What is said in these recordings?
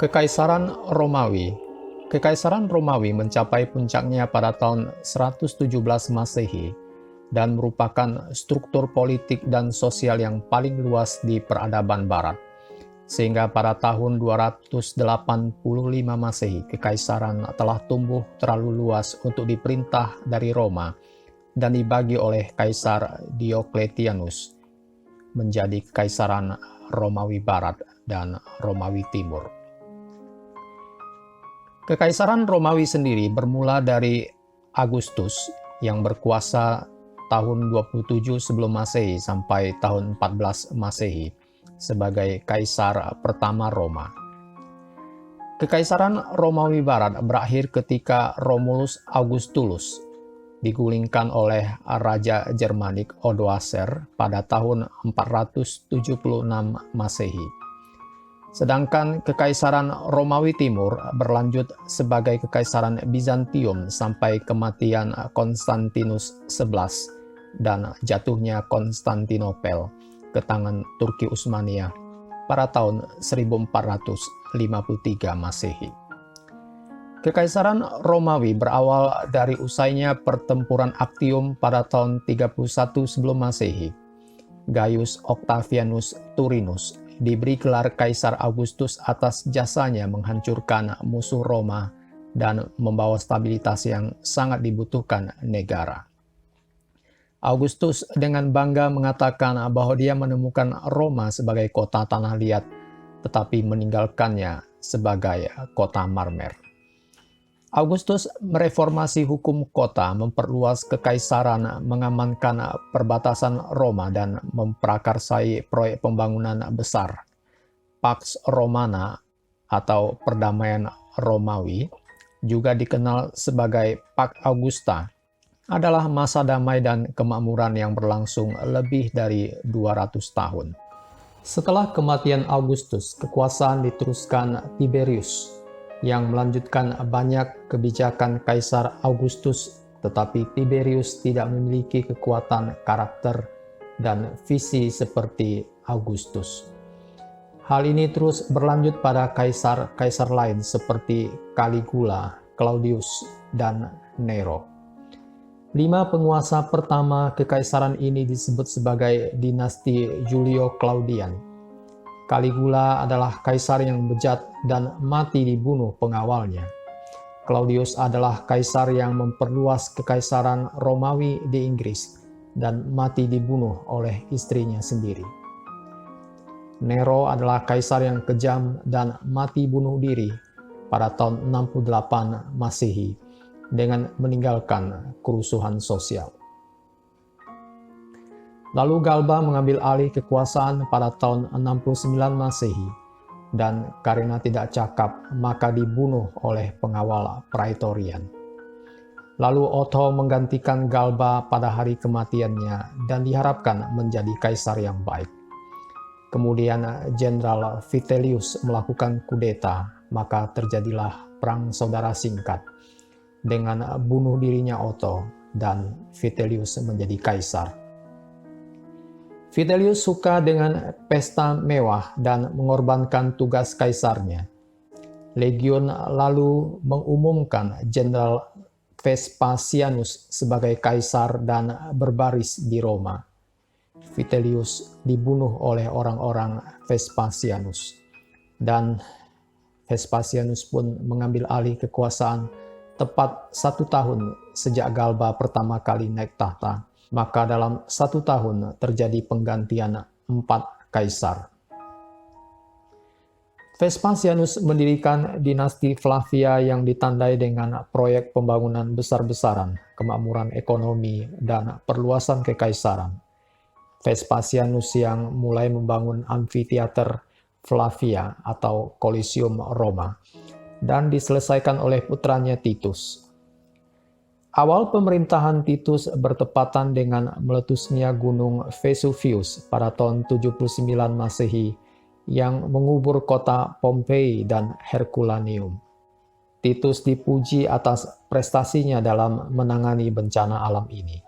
Kekaisaran Romawi. Kekaisaran Romawi mencapai puncaknya pada tahun 117 Masehi dan merupakan struktur politik dan sosial yang paling luas di peradaban barat. Sehingga pada tahun 285 Masehi, kekaisaran telah tumbuh terlalu luas untuk diperintah dari Roma dan dibagi oleh Kaisar Diocletianus menjadi Kekaisaran Romawi Barat dan Romawi Timur. Kekaisaran Romawi sendiri bermula dari Agustus yang berkuasa tahun 27 sebelum Masehi sampai tahun 14 Masehi sebagai Kaisar pertama Roma. Kekaisaran Romawi Barat berakhir ketika Romulus Augustulus digulingkan oleh Raja Germanik Odoacer pada tahun 476 Masehi. Sedangkan Kekaisaran Romawi Timur berlanjut sebagai Kekaisaran Bizantium sampai kematian Konstantinus XI dan jatuhnya Konstantinopel ke tangan Turki Utsmaniyah pada tahun 1453 Masehi. Kekaisaran Romawi berawal dari usainya pertempuran Actium pada tahun 31 sebelum Masehi. Gaius Octavianus Turinus diberi gelar Kaisar Augustus atas jasanya menghancurkan musuh Roma dan membawa stabilitas yang sangat dibutuhkan negara. Augustus dengan bangga mengatakan bahwa dia menemukan Roma sebagai kota tanah liat, tetapi meninggalkannya sebagai kota marmer. Augustus mereformasi hukum kota, memperluas kekaisaran, mengamankan perbatasan Roma, dan memprakarsai proyek pembangunan besar. Pax Romana atau Perdamaian Romawi, juga dikenal sebagai Pax Augusta, adalah masa damai dan kemakmuran yang berlangsung lebih dari 200 tahun. Setelah kematian Augustus, kekuasaan diteruskan Tiberius, yang melanjutkan banyak kebijakan Kaisar Augustus, tetapi Tiberius tidak memiliki kekuatan karakter dan visi seperti Augustus. Hal ini terus berlanjut pada kaisar-kaisar lain seperti Caligula, Claudius, dan Nero. 5 penguasa pertama kekaisaran ini disebut sebagai dinasti Julio-Claudian. Caligula adalah kaisar yang bejat dan mati dibunuh pengawalnya. Claudius adalah kaisar yang memperluas kekaisaran Romawi di Inggris dan mati dibunuh oleh istrinya sendiri. Nero adalah kaisar yang kejam dan mati bunuh diri pada tahun 68 Masehi dengan meninggalkan kerusuhan sosial. Lalu Galba mengambil alih kekuasaan pada tahun 69 Masehi, dan karena tidak cakap, maka dibunuh oleh pengawal Praetorian. Lalu Otho menggantikan Galba pada hari kematiannya dan diharapkan menjadi kaisar yang baik. Kemudian Jenderal Vitellius melakukan kudeta, maka terjadilah perang saudara singkat dengan bunuh dirinya Otho dan Vitellius menjadi kaisar. Vitellius suka dengan pesta mewah dan mengorbankan tugas kaisarnya. Legion lalu mengumumkan Jenderal Vespasianus sebagai kaisar dan berbaris di Roma. Vitellius dibunuh oleh orang-orang Vespasianus, dan Vespasianus pun mengambil alih kekuasaan tepat 1 tahun sejak Galba pertama kali naik tahta. Maka dalam 1 tahun terjadi penggantian 4 kaisar. Vespasianus mendirikan dinasti Flavia yang ditandai dengan proyek pembangunan besar-besaran, kemakmuran ekonomi, dan perluasan kekaisaran. Vespasianus yang mulai membangun amfiteater Flavia atau Colosseum Roma dan diselesaikan oleh putranya Titus. Awal pemerintahan Titus bertepatan dengan meletusnya gunung Vesuvius pada tahun 79 Masehi yang mengubur kota Pompei dan Herculaneum. Titus dipuji atas prestasinya dalam menangani bencana alam ini.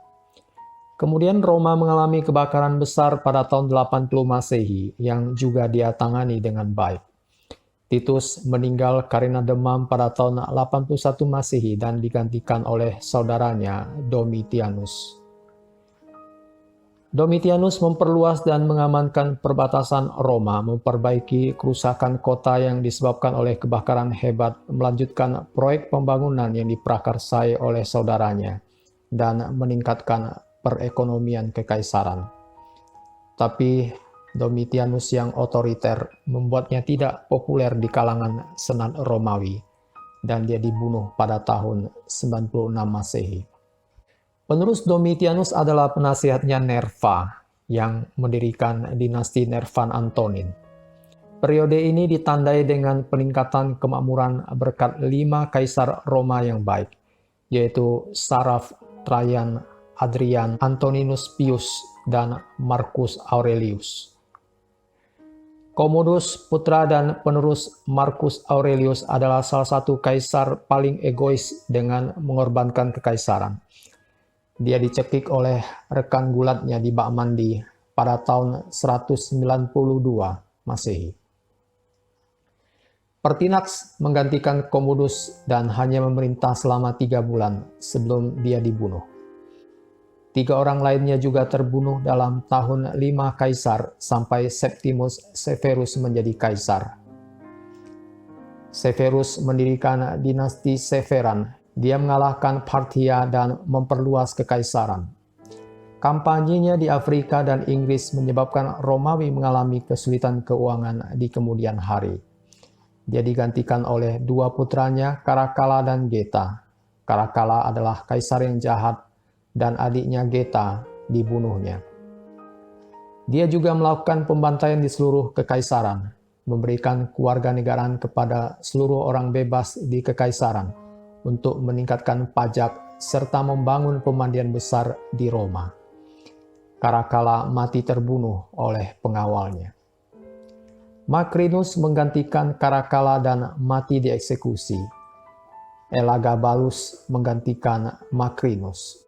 Kemudian Roma mengalami kebakaran besar pada tahun 80 Masehi yang juga dia tangani dengan baik. Titus meninggal karena demam pada tahun 81 Masehi dan digantikan oleh saudaranya Domitianus. Domitianus memperluas dan mengamankan perbatasan Roma, memperbaiki kerusakan kota yang disebabkan oleh kebakaran hebat, melanjutkan proyek pembangunan yang diprakarsai oleh saudaranya, dan meningkatkan perekonomian kekaisaran. Tapi Domitianus yang otoriter membuatnya tidak populer di kalangan senat Romawi, dan dia dibunuh pada tahun 96 Masehi. Penerus Domitianus adalah penasihatnya Nerva yang mendirikan dinasti Nervan Antonin. Periode ini ditandai dengan peningkatan kemakmuran berkat 5 kaisar Roma yang baik, yaitu Saraf, Trajan, Hadrian, Antoninus Pius, dan Marcus Aurelius. Commodus, putra dan penerus Marcus Aurelius, adalah salah satu kaisar paling egois dengan mengorbankan kekaisaran. Dia dicekik oleh rekan gulatnya di bak mandi pada tahun 192 Masehi. Pertinax menggantikan Commodus dan hanya memerintah selama 3 bulan sebelum dia dibunuh. 3 orang lainnya juga terbunuh dalam tahun 5 kaisar sampai Septimus Severus menjadi kaisar. Severus mendirikan dinasti Severan. Dia mengalahkan Parthia dan memperluas kekaisaran. Kampanyenya di Afrika dan Inggris menyebabkan Romawi mengalami kesulitan keuangan di kemudian hari. Dia digantikan oleh 2 putranya, Caracalla dan Geta. Caracalla adalah kaisar yang jahat, dan adiknya Geta dibunuhnya. Dia juga melakukan pembantaian di seluruh kekaisaran, memberikan kewarganegaraan kepada seluruh orang bebas di kekaisaran untuk meningkatkan pajak serta membangun pemandian besar di Roma. Caracalla mati terbunuh oleh pengawalnya. Macrinus menggantikan Caracalla dan mati dieksekusi. Elagabalus menggantikan Macrinus.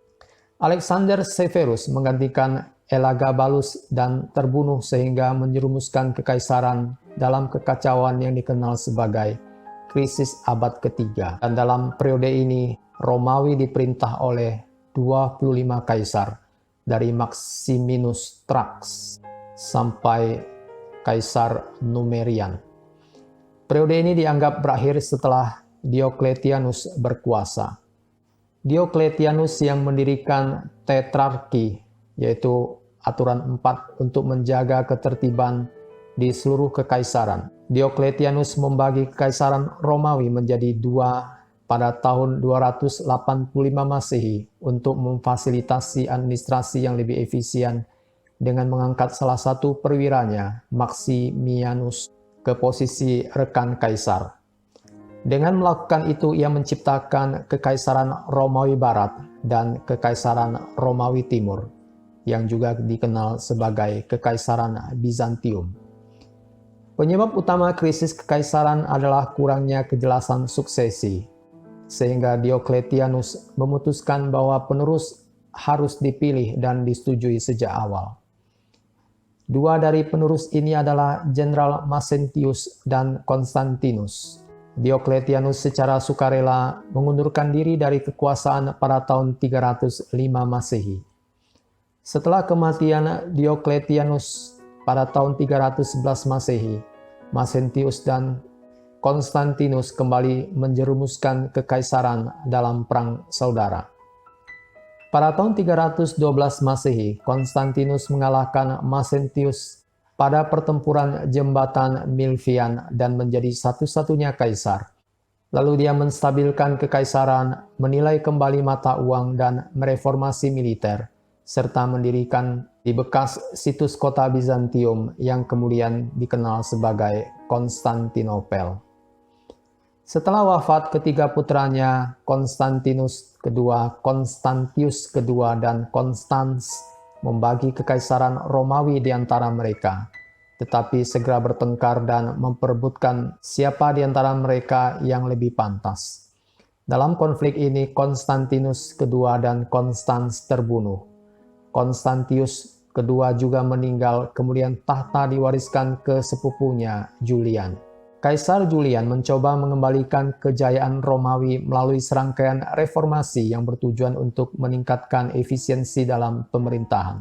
Alexander Severus menggantikan Elagabalus dan terbunuh sehingga menjerumuskan kekaisaran dalam kekacauan yang dikenal sebagai krisis abad ketiga. Dan dalam periode ini, Romawi diperintah oleh 25 kaisar, dari Maximinus Thrax sampai Kaisar Numerian. Periode ini dianggap berakhir setelah Diocletianus berkuasa. Diocletianus yang mendirikan tetrarki, yaitu aturan 4 untuk menjaga ketertiban di seluruh kekaisaran. Diocletianus membagi kekaisaran Romawi menjadi 2 pada tahun 285 Masehi untuk memfasilitasi administrasi yang lebih efisien dengan mengangkat salah satu perwiranya, Maximianus, ke posisi rekan kaisar. Dengan melakukan itu, ia menciptakan Kekaisaran Romawi Barat dan Kekaisaran Romawi Timur, yang juga dikenal sebagai Kekaisaran Bizantium. Penyebab utama krisis kekaisaran adalah kurangnya kejelasan suksesi, sehingga Diocletianus memutuskan bahwa penerus harus dipilih dan disetujui sejak awal. 2 dari penerus ini adalah Jenderal Maxentius dan Constantinus. Diocletianus secara sukarela mengundurkan diri dari kekuasaan pada tahun 305 Masehi. Setelah kematian Diocletianus pada tahun 311 Masehi, Maxentius dan Constantinus kembali menjerumuskan kekaisaran dalam perang saudara. Pada tahun 312 Masehi, Constantinus mengalahkan Maxentius pada pertempuran jembatan Milvian dan menjadi satu-satunya kaisar. Lalu dia menstabilkan kekaisaran, menilai kembali mata uang dan mereformasi militer, serta mendirikan di bekas situs kota Bizantium yang kemudian dikenal sebagai Konstantinopel. Setelah wafat ketiga putranya, Konstantinus II, Konstantius II, dan Konstans, membagi kekaisaran Romawi di antara mereka, tetapi segera bertengkar dan memperebutkan siapa di antara mereka yang lebih pantas. Dalam konflik ini, Konstantinus II dan Konstans terbunuh. Konstantius II juga meninggal, kemudian tahta diwariskan ke sepupunya Julian. Kaisar Julian mencoba mengembalikan kejayaan Romawi melalui serangkaian reformasi yang bertujuan untuk meningkatkan efisiensi dalam pemerintahan.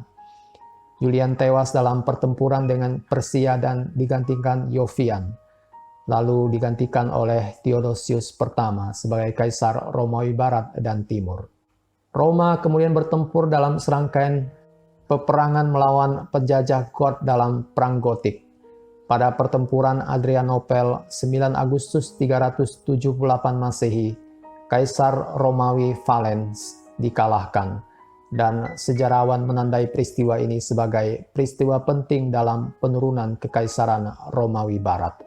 Julian tewas dalam pertempuran dengan Persia dan digantikan Yovian, lalu digantikan oleh Theodosius pertama sebagai Kaisar Romawi Barat dan Timur. Roma kemudian bertempur dalam serangkaian peperangan melawan penjajah Goth dalam Perang Gotik. Pada pertempuran Adrianopel 9 Agustus 378 Masehi, Kaisar Romawi Valens dikalahkan, dan sejarawan menandai peristiwa ini sebagai peristiwa penting dalam penurunan Kekaisaran Romawi Barat.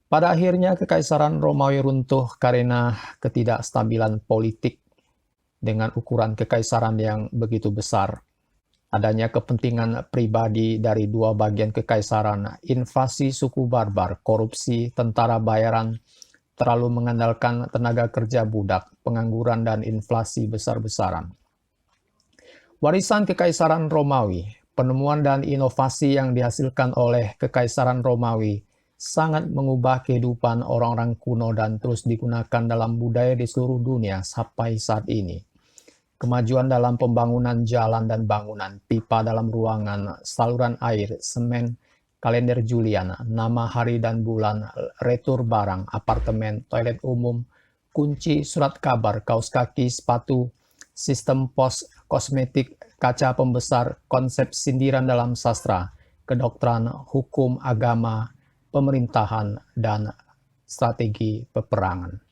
Pada akhirnya Kekaisaran Romawi runtuh karena ketidakstabilan politik dengan ukuran kekaisaran yang begitu besar. Adanya kepentingan pribadi dari dua bagian kekaisaran, invasi suku barbar, korupsi, tentara bayaran, terlalu mengandalkan tenaga kerja budak, pengangguran, dan inflasi besar-besaran. Warisan Kekaisaran Romawi, penemuan dan inovasi yang dihasilkan oleh Kekaisaran Romawi sangat mengubah kehidupan orang-orang kuno dan terus digunakan dalam budaya di seluruh dunia sampai saat ini. Kemajuan dalam pembangunan jalan dan bangunan, pipa dalam ruangan, saluran air, semen, kalender Julian, nama hari dan bulan, retur barang, apartemen, toilet umum, kunci, surat kabar, kaos kaki, sepatu, sistem pos, kosmetik, kaca pembesar, konsep sindiran dalam sastra, kedokteran, hukum, agama, pemerintahan, dan strategi peperangan.